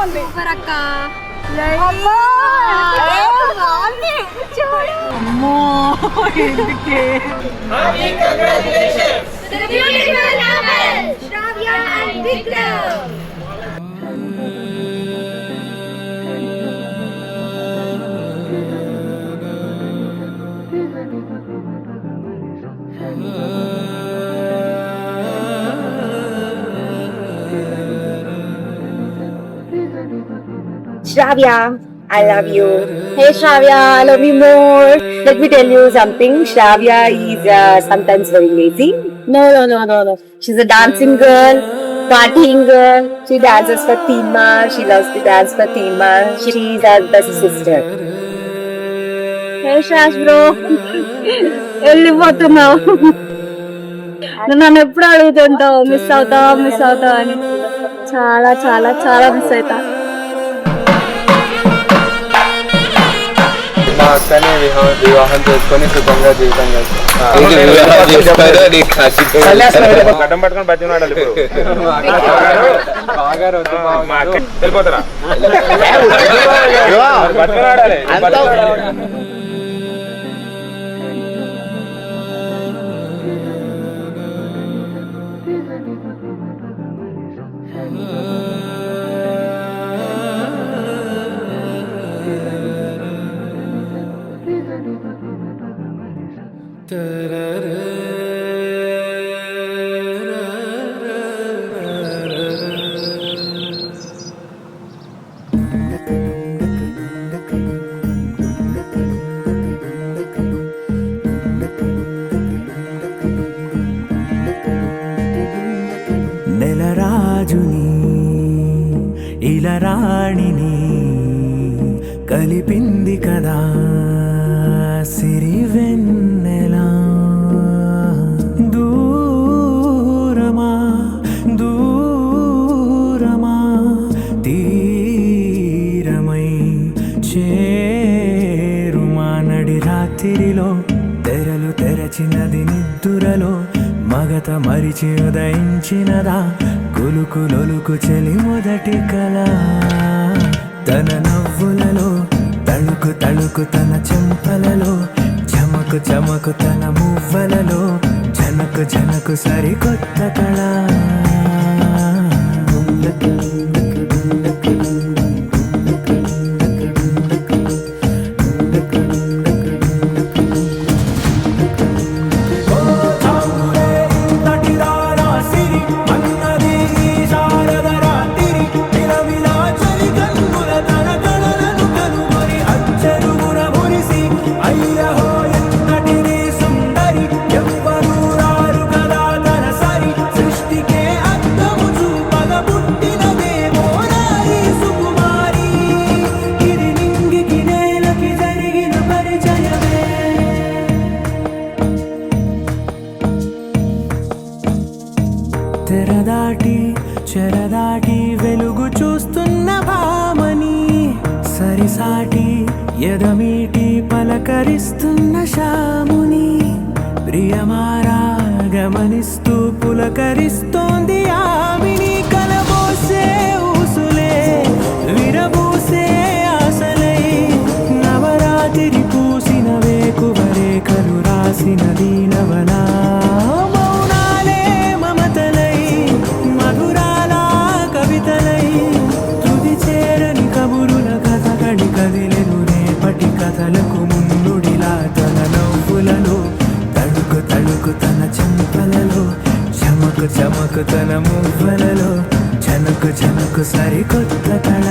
ఉంది. అమ్మో ఎందుకే Shravya, I love you. Hey Shravya, I love you more. Let me tell you something. Shravya is sometimes very lazy. No. She's a dancing girl, partying girl. She dances for Tima. She loves to dance for Tima. She's our best sister. Hey Shrash bro. వెళ్ళిపోతున్నావు. నన్ను ఎప్పుడు అడుగుతుంటావు miss అవుతావు అని. చాలా చాలా చాలా miss అవుతా. మా అక్కని వివాహం చేసుకొని సుఖంగా జీవితం గడ్డం పట్టుకొని బతికినాడాలి వెళ్ళిపోతారా బతికినాడాలి. నెలరాజుని ఇలా రాణిని కలిపింది కదా సిరి వెన్నెలా. దూరమా తీరమై చేరుమా నడి రాత్రిలో తెరలు తెరచినది నిద్దురలో మగత మరిచి ఉదయించినదా కులుకులొలుకు చెలి మొదటి కళ. తన నవ్వులలో తళుకు తన చెంపలలో చమకు తన మువ్వలలో జనకు సరికొత్త కళ. చెరదాటి వెలుగు చూస్తున్న భామని సరిసాటి ఎదమీటి పలకరిస్తున్న శాముని ప్రియమారా గమనిస్తూ పులకరిస్తోంది ఆవిని. కలబోసే ఊసులే విరబూసే ఆశలై నవరాత్రి పూసిన వేకువరేఖలు రాసిన దీనవనా. కథలకు ముందుడిలా తన నవ్వులలో తళుకు తన చెంపలలో చమకు తన మువ్వలలో జనకు సరికొత్త కళ.